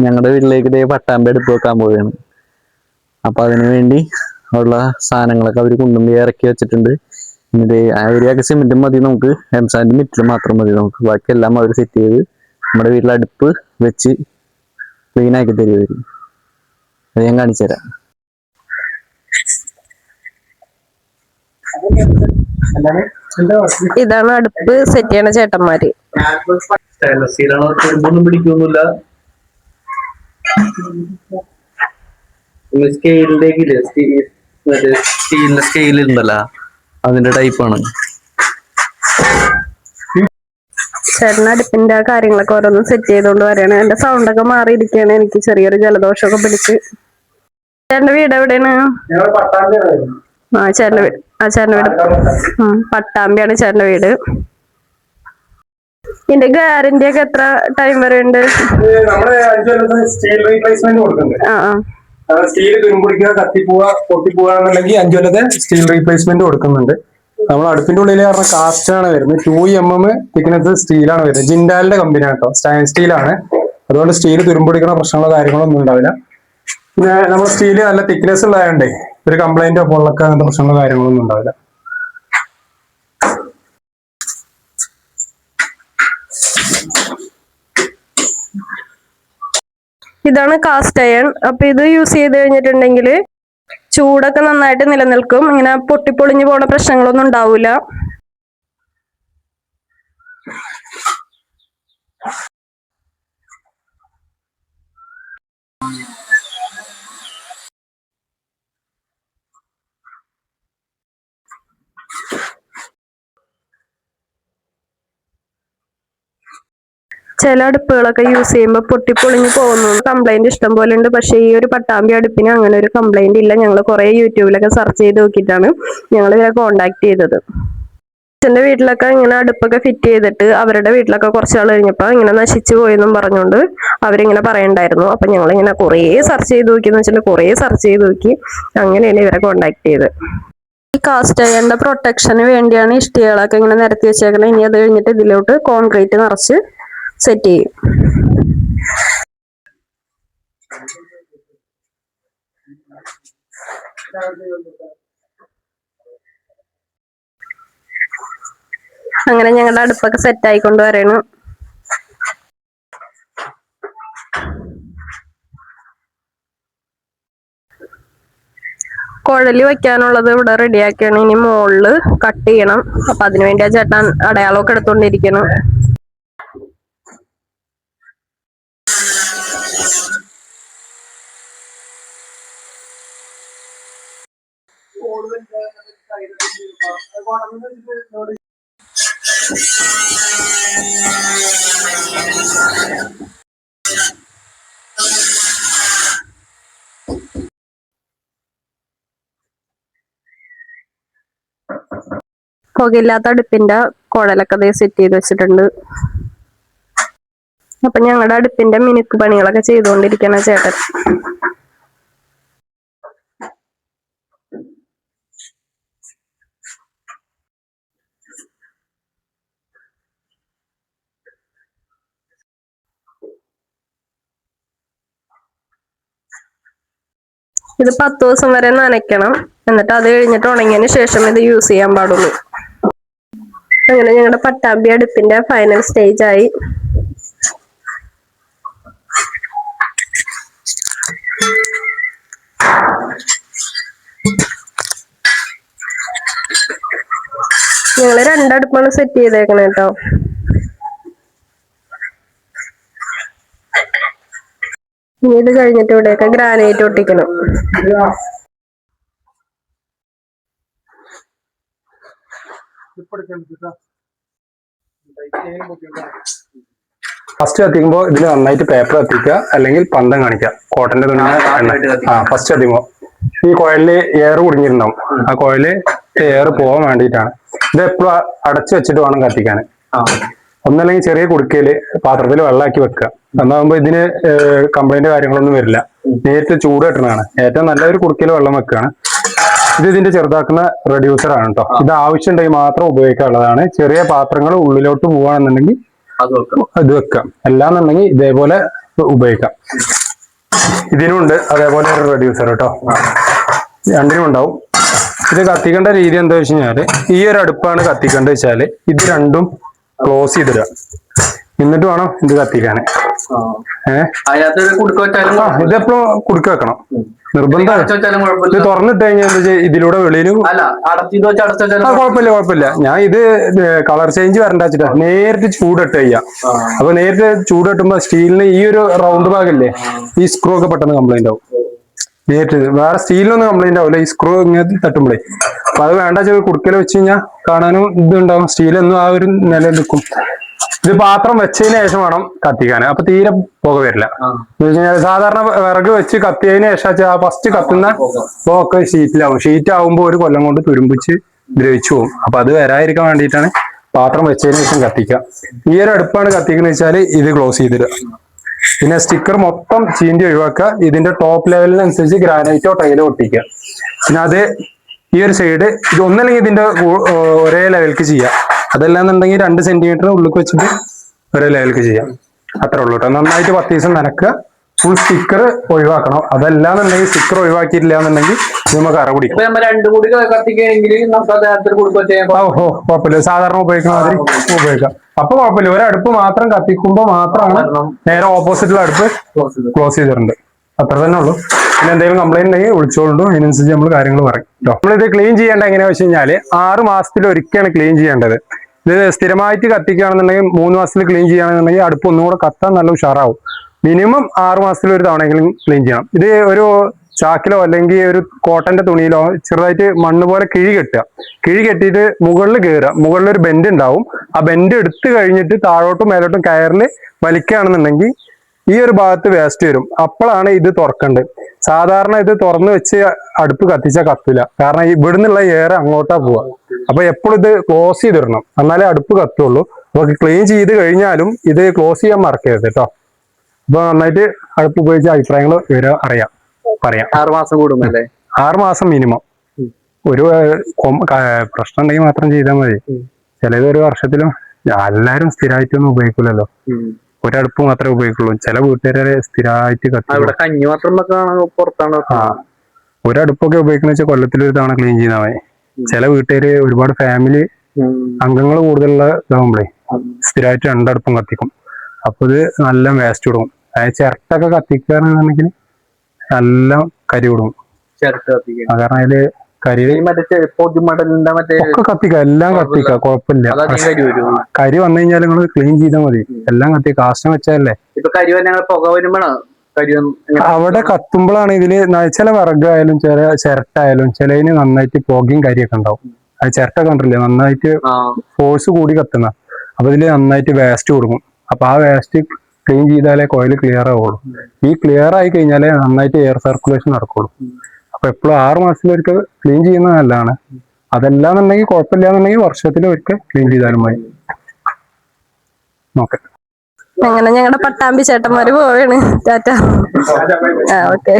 ഞങ്ങളുടെ വീട്ടിലേക്ക് ഇതേ പട്ടാമ്പി അടുപ്പ് വെക്കാൻ പോവുകയാണ്. അപ്പൊ അതിനു വേണ്ടി ഉള്ള സാധനങ്ങളൊക്കെ അവർ കൊണ്ടുപോയി ഇറക്കി വെച്ചിട്ടുണ്ട്. ഇത് ഏരിയൊക്കെ സിമെന്റും മതി, നമുക്ക് എംസാൻഡ് മിറ്റിൽ മാത്രം മതി നമുക്ക്. ബാക്കിയെല്ലാം അവർ സെറ്റ് ചെയ്ത് നമ്മുടെ വീട്ടിൽ അടുപ്പ് വെച്ച് ക്ലീൻ ആക്കി തരും. അത് ഞാൻ കാണിച്ചു തരാം. ഇതാണ് അടുപ്പ് സെറ്റ് ചെയ്യണ ചേട്ടന്മാര്. പിടിക്കൊന്നുമില്ല. സ്റ്റീലിന്റെ സ്കെയിൽ ഉണ്ടല്ലോ, അതിന്റെ ടൈപ്പാണ്. ചേട്ടൻ അടുപ്പിന്റെ കാര്യങ്ങളൊക്കെ ഓരോന്നും സെറ്റ് ചെയ്തോണ്ട് വരെയാണ്. എന്റെ സൗണ്ടൊക്കെ മാറിയിരിക്കുകയാണ്. എനിക്ക് ചെറിയൊരു ജലദോഷമൊക്കെ പിടിച്ച്. ചേട്ടന്റെ വീട് എവിടെയാണ്? ചേട്ടന്റെ വീട് പട്ടാമ്പിയാണ് ചേട്ടന്റെ വീട്. ഇതിന്റെ ഗ്യാരണ്ടി ഒക്കെ എത്ര ടൈം വരെ ഉണ്ട്? സ്റ്റീൽ തുരുമ്പിടിക്കുക, കത്തിപ്പോവുക, പൊട്ടിപ്പോവാന്നുണ്ടെങ്കിൽ 5 കൊല്ലത്തെ സ്റ്റീൽ റീപ്ലേസ്മെന്റ് കൊടുക്കുന്നുണ്ട്. നമ്മൾ അടുപ്പിന്റെ ഉള്ളിൽ പറഞ്ഞ കാസ്റ്റ് ആണ് വരുന്നത്. 2 mm തിക്നെസ് സ്റ്റീലാണ് വരുന്നത്. ജിൻഡാലിന്റെ കമ്പനിയാണ് കേട്ടോ, സ്റ്റൈൻ സ്റ്റീലാണ്. അതുകൊണ്ട് സ്റ്റീൽ തുരുമ്പിടിക്കുന്ന പ്രശ്നങ്ങളോ കാര്യങ്ങളോ ഒന്നും ഉണ്ടാവില്ല. പിന്നെ നമ്മുടെ സ്റ്റീല് നല്ല തിക്നെസ് ഉള്ളതായോണ്ടേ ഒരു കംപ്ലൈന്റോ പൊള്ളക്ക അങ്ങനത്തെ പ്രശ്നങ്ങളോ കാര്യങ്ങളോ ഒന്നും ഉണ്ടാവില്ല. ഇതാണ് കാസ്റ്റ് അയൺ. അപ്പൊ ഇത് യൂസ് ചെയ്ത് കഴിഞ്ഞിട്ടുണ്ടെങ്കിൽ ചൂടൊക്കെ നന്നായിട്ട് നിലനിൽക്കും. ഇങ്ങനെ പൊട്ടിപ്പൊളിഞ്ഞു പോണ പ്രശ്നങ്ങളൊന്നും ഉണ്ടാവൂല. ചില അടുപ്പുകളൊക്കെ യൂസ് ചെയ്യുമ്പോൾ പൊട്ടിപ്പൊളിഞ്ഞ് പോകുന്നു കംപ്ലൈന്റ് ഇഷ്ടം പോലെ ഉണ്ട്. പക്ഷേ ഈ ഒരു പട്ടാമ്പി അടുപ്പിന് അങ്ങനെ ഒരു കംപ്ലൈന്റ് ഇല്ല. ഞങ്ങൾ കുറെ യൂട്യൂബിലൊക്കെ സെർച്ച് ചെയ്ത് നോക്കിയിട്ടാണ് ഞങ്ങൾ ഇവരെ കോണ്ടാക്ട് ചെയ്തത്. അച്ഛൻ്റെ വീട്ടിലൊക്കെ ഇങ്ങനെ അടുപ്പൊക്കെ ഫിറ്റ് ചെയ്തിട്ട് അവരുടെ വീട്ടിലൊക്കെ കുറച്ചാൾ കഴിഞ്ഞപ്പോൾ ഇങ്ങനെ നശിച്ചു പോയെന്നും പറഞ്ഞുകൊണ്ട് അവരിങ്ങനെ പറയണ്ടായിരുന്നു. അപ്പം ഞങ്ങളിങ്ങനെ കുറേ സെർച്ച് ചെയ്ത് നോക്കിയെന്ന് വെച്ചാൽ കുറേ സെർച്ച് ചെയ്ത് നോക്കി. അങ്ങനെയാണ് ഇവരെ കോണ്ടാക്ട് ചെയ്തത്. ഈ കാസ്റ്റ് അയണിന്റെ പ്രൊട്ടക്ഷന് വേണ്ടിയാണ് ഇഷ്ടികളൊക്കെ ഇങ്ങനെ നിരത്തി വെച്ചേക്കുന്നത്. ഇനി അത് കഴിഞ്ഞിട്ട് ഇതിലോട്ട് കോൺക്രീറ്റ് നിറച്ച് സെറ്റ് ചെയ്യും. അങ്ങനെ ഞങ്ങളുടെ അടുപ്പൊക്കെ സെറ്റ് ആയിക്കൊണ്ട് വരണം. കുഴല് വെക്കാനുള്ളത് ഇവിടെ റെഡിയാക്കിയാണ്. ഇനി മുകളില് കട്ട് ചെയ്യണം. അപ്പൊ അതിനുവേണ്ടി ആ ചേട്ടൻ അടയാളമൊക്കെ എടുത്തോണ്ടിരിക്കണം. പുകയില്ലാത്ത അടുപ്പിന്റെ കുഴലൊക്കെ സെറ്റ് ചെയ്ത് വെച്ചിട്ടുണ്ട്. അപ്പൊ ഞങ്ങളുടെ അടുപ്പിന്റെ മിനുക്ക് പണികളൊക്കെ ചെയ്തുകൊണ്ടിരിക്കണ ചേട്ടൻ. ഇത് 10 ദിവസം വരെ നനയ്ക്കണം. എന്നിട്ട് അത് കഴിഞ്ഞിട്ട് ഉണങ്ങിയതിന് ശേഷം ഇത് യൂസ് ചെയ്യാൻ പാടുള്ളൂ. അങ്ങനെ ഞങ്ങളുടെ പട്ടാമ്പി അടുപ്പിന്റെ ഫൈനൽ സ്റ്റേജ് ആയി. ഞങ്ങള് 2 അടുപ്പാണ് സെറ്റ് ചെയ്തേക്കണേ കേട്ടോ. ഇനി ഇത് കഴിഞ്ഞിട്ട് ഇവിടെയൊക്കെ ഗ്രാനൈറ്റ് ഒട്ടിക്കണം. ഫസ്റ്റ് കത്തിക്കുമ്പോൾ ഇതിൽ നന്നായിട്ട് പേപ്പർ കത്തിക്കുക, അല്ലെങ്കിൽ പന്തം കാണിക്കുക. കോട്ടന്റെ തുണി ഫസ്റ്റ് കത്തിക്കുമ്പോൾ ഈ കോയിലില് എയർ കുടുങ്ങിയിട്ടുണ്ടാവും. ആ കോയില് എയർ പോകാൻ വേണ്ടിയിട്ടാണ്. ഇത് എപ്പോഴും അടച്ചു വെച്ചിട്ട് വേണം കത്തിക്കാൻ. ഒന്നല്ലെങ്കിൽ ചെറിയ കുടുക്കയില് പാത്രത്തിൽ വെള്ളമാക്കി വെക്കുക. എന്നാകുമ്പോ ഇതിന് കംപ്ലൈന്റ് കാര്യങ്ങളൊന്നും വരില്ല. നേരിട്ട് ചൂട് കിട്ടുന്നതാണ്. ഏറ്റവും നല്ലൊരു കുടുക്കയിൽ വെള്ളം വെക്കുകയാണ്. ഇത് ഇതിന്റെ ചെറുതാക്കുന്ന റെഡ്യൂസർ ആണ് കേട്ടോ. ഇത് ആവശ്യമുണ്ടെങ്കിൽ മാത്രം ഉപയോഗിക്കാനുള്ളതാണ്. ചെറിയ പാത്രങ്ങൾ ഉള്ളിലോട്ട് പോവാണെന്നുണ്ടെങ്കിൽ അത് വെക്കാം. അല്ലാന്നുണ്ടെങ്കിൽ ഇതേപോലെ ഉപയോഗിക്കാം. ഇതിനുണ്ട് അതേപോലെ ഒരു റെഡ്യൂസർ കേട്ടോ, രണ്ടിനും ഉണ്ടാവും. ഇത് കത്തിക്കേണ്ട രീതി എന്താ വെച്ച് കഴിഞ്ഞാല് ഈ ഒരു അടുപ്പാണ് കത്തിക്കേണ്ടത് വെച്ചാല് ഇത് രണ്ടും ക്ലോസ് ചെയ്തിടുക, എന്നിട്ട് വേണം ഇത് കത്തിക്കാൻ. ഇതെപ്പോഴും കുടുക്ക വെക്കണം നിർബന്ധം. ഇത് തുറന്നിട്ട് കഴിഞ്ഞാൽ എന്താ വെച്ചാൽ ഇതിലൂടെ വെളിയിൽ കുഴപ്പമില്ല. ഞാൻ ഇത് കളർ ചേഞ്ച് വരണ്ട വെച്ചിട്ടാ നേരിട്ട് ചൂടിട്ട് ചെയ്യാം. അപ്പൊ നേരിട്ട് ചൂടിട്ടുമ്പോ സ്റ്റീലിന് ഈ ഒരു റൗണ്ട് ഭാഗല്ലേ ഈ സ്ക്രൂ ഒക്കെ പെട്ടെന്ന് കംപ്ലൈന്റ് ആവും. നേരിട്ട് വേറെ സ്റ്റീലിനൊന്നും കംപ്ലൈന്റ് ആവില്ല, ഈ സ്ക്രൂ ഇങ്ങനെ തട്ടുമ്പോഴേ. അപ്പൊ അത് വേണ്ട വെച്ചാൽ കുടുക്കൽ വെച്ച് കഴിഞ്ഞാൽ കാണാനും ഇതുണ്ടാവും, സ്റ്റീലൊന്നും ആ ഒരു നില നിൽക്കും. ഇത് പാത്രം വെച്ചതിന് ശേഷം വേണം കത്തിക്കാൻ, അപ്പൊ തീരെ പുക വരില്ല. സാധാരണ വിറക് വെച്ച് കത്തിയതിന് ശേഷം ആ ഫസ്റ്റ് കത്തുന്ന പുക ഷീറ്റിലാവും. ഷീറ്റ് ആവുമ്പോൾ ഒരു കൊല്ലം കൊണ്ട് തുരുമ്പിച്ച് ദ്രവിച്ചു പോകും. അപ്പൊ അത് വരാതിരിക്കാൻ വേണ്ടിയിട്ടാണ് പാത്രം വെച്ചതിന് ശേഷം കത്തിക്കുക. ഈ ഒരു അടുപ്പാണ് കത്തിക്കുന്നത് വെച്ചാൽ ഇത് ക്ലോസ് ചെയ്തിടുക. പിന്നെ സ്റ്റിക്കർ മൊത്തം ചീന്തി ഒഴിവാക്കുക. ഇതിന്റെ ടോപ്പ് ലെവലിനനുസരിച്ച് ഗ്രാനൈറ്റോ ടൈലോ ഒട്ടിക്കുക. പിന്നെ അത് ഈ ഒരു സൈഡ് ഇത് ഒന്നല്ലെങ്കിൽ ഇതിന്റെ ഒരേ ലെവലിക്ക് ചെയ്യാം, അതല്ലാന്നുണ്ടെങ്കിൽ 2 സെന്റിമീറ്റർ ഉള്ളിലേക്ക് വെച്ചിട്ട് ഒരേ ലെവലിക്ക് ചെയ്യാം. അത്രേ ഉള്ളൂ കേട്ടോ. നന്നായിട്ട് 10 ദിവസം നനക്കുക. ഫുൾ സ്റ്റിക്കർ ഒഴിവാക്കണം. അതല്ലാന്നുണ്ടെങ്കിൽ സ്റ്റിക്കർ ഒഴിവാക്കിയിട്ടില്ല എന്നുണ്ടെങ്കിൽ നമുക്ക് അറ പിടിക്കും. കുഴപ്പമില്ല, സാധാരണ ഉപയോഗിക്കുന്ന മാതിരി ഉപയോഗിക്കാം. അപ്പൊ കുഴപ്പമില്ല. ഒരടുപ്പ് മാത്രം കത്തിക്കുമ്പോ മാത്രമാണ് നേരെ ഓപ്പോസിറ്റുള്ള അടുപ്പ് ക്ലോസ് ചെയ്തിട്ടുണ്ട്. അത്ര തന്നെ ഉള്ളൂ. പിന്നെ എന്തെങ്കിലും കംപ്ലൈന്റ് ഉണ്ടെങ്കിൽ വിളിച്ചോളൂ, അതിനനുസരിച്ച് നമ്മൾ കാര്യങ്ങൾ പറയും കേട്ടോ. നമ്മളിത് ക്ലീൻ ചെയ്യേണ്ട എങ്ങനെയാ വെച്ച് കഴിഞ്ഞാല് 6 മാസത്തിൽ ഒരിക്കലാണ് ക്ലീൻ ചെയ്യേണ്ടത്. ഇത് സ്ഥിരമായിട്ട് കത്തിക്കുകയാണെന്നുണ്ടെങ്കിൽ 3 മാസത്തിൽ ക്ലീൻ ചെയ്യുകയാണെന്നുണ്ടെങ്കിൽ അടുപ്പ് ഒന്നുകൂടെ കത്താൻ നല്ല ഉഷാറാവും. മിനിമം 6 മാസത്തിൽ ഒരു തവണയെങ്കിലും ക്ലീൻ ചെയ്യണം. ഇത് ഒരു ചാക്കിലോ അല്ലെങ്കിൽ ഒരു കോട്ടന്റെ തുണിയിലോ ചെറുതായിട്ട് മണ്ണ് പോലെ കിഴി കെട്ടുക. കിഴി കെട്ടിയിട്ട് മുകളിൽ കയറുക. മുകളിൽ ഒരു ബെൻഡ് ഉണ്ടാവും. ആ ബെൻഡ് എടുത്തു കഴിഞ്ഞിട്ട് താഴോട്ടും മേലോട്ടും കയറിൽ വലിക്കുകയാണെന്നുണ്ടെങ്കിൽ ഈ ഒരു ഭാഗത്ത് വേസ്റ്റ് വരും. അപ്പോഴാണ് ഇത് തുറക്കേണ്ടത്. സാധാരണ ഇത് തുറന്നു വെച്ച് അടുപ്പ് കത്തിച്ചാൽ കത്തില്ല, കാരണം ഇവിടുന്നുള്ള എയർ അങ്ങോട്ടാ പോവുക. അപ്പൊ എപ്പോഴും ഇത് ക്ലോസ് ചെയ്തിടണം, എന്നാലേ അടുപ്പ് കത്തുള്ളൂ. അപ്പൊ ക്ലീൻ ചെയ്ത് കഴിഞ്ഞാലും ഇത് ക്ലോസ് ചെയ്യാൻ മറക്കരുത് കേട്ടോ. അപ്പൊ നന്നായിട്ട് അടുപ്പ് ഉപയോഗിച്ച അഭിപ്രായങ്ങൾ പറയാം. 6 മാസം കൂടുമല്ലേ? 6 മാസം മിനിമം. ഒരു പ്രശ്നം ഉണ്ടെങ്കിൽ മാത്രം ചെയ്താൽ മതി. ചിലത് ഒരു വർഷത്തിലും എല്ലാരും സ്ഥിരമായിട്ടൊന്നും ഉപയോഗിക്കില്ലല്ലോ, ഒരടുപ്പ് മാത്രമേ ഉപയോഗിക്കുള്ളൂ. ചില വീട്ടുകാരെ സ്ഥിരമായിട്ട് കഞ്ഞി മാത്രം പുറത്താണ്. ഒരടുപ്പൊക്കെ ഉപയോഗിക്കുന്ന വെച്ചാൽ കൊല്ലത്തിലൊരു തവണ ക്ലീൻ ചെയ്താൽ മതി. ചില വീട്ടുകാര് ഒരുപാട് ഫാമിലി അംഗങ്ങൾ കൂടുതലുള്ള ഇതാവുമ്പോഴേ സ്ഥിരമായിട്ട് 2 അടുപ്പും കത്തിക്കും. അപ്പൊ ഇത് നല്ല വേസ്റ്റ് കൊടുക്കും. അതായത് ചിരട്ടൊക്കെ കത്തിക്കുകയാണെന്നുണ്ടെങ്കിൽ നല്ല കരി കൊടുക്കും. കാരണം അതില് കരി ഒക്കെ കത്തിക്കുക, എല്ലാം കത്തിക്കുക, കുഴപ്പമില്ല. കരി വന്നു കഴിഞ്ഞാൽ നിങ്ങൾ ക്ലീൻ ചെയ്താൽ മതി. എല്ലാം കത്തിക്കുക, കാഷ്ടം വെച്ചാലേ. അവിടെ കത്തുമ്പോഴാണ് ഇതില് ചില വിറകായാലും ചില ചിരട്ടായാലും ചിലതിന് നന്നായിട്ട് പുകയും കരിയൊക്കെ ഉണ്ടാവും. അത് ചിരട്ട കണ്ടില്ലേ, നന്നായിട്ട് ഫോഴ്സ് കൂടി കത്തുന്ന. അപ്പൊ ഇതില് നന്നായിട്ട് വേസ്റ്റ് കൊടുക്കും. അപ്പൊ ആ വേസ്റ്റ് ക്ലീൻ ചെയ്താലേ കോയിൽ ക്ലിയർ ആവുള്ളൂ. ഈ ക്ലിയർ ആയി കഴിഞ്ഞാലേ നന്നായിട്ട് എയർ സർക്കുലേഷൻ നടക്കുള്ളൂ. അപ്പൊ എപ്പോഴും 6 മാസത്തിലൊരിക്കൽ ക്ലീൻ ചെയ്യുന്നത് നല്ലതാണ്. അതല്ലാന്നുണ്ടെങ്കിൽ കുഴപ്പമില്ലാന്നുണ്ടെങ്കിൽ വർഷത്തിലൊരിക്കൽ ക്ലീൻ ചെയ്താലും മതി. നോക്കെ അങ്ങനെ ഞങ്ങളുടെ പട്ടാമ്പി ചേട്ടന്മാര് പോവാണ്. ടാറ്റ. ഓക്കെ.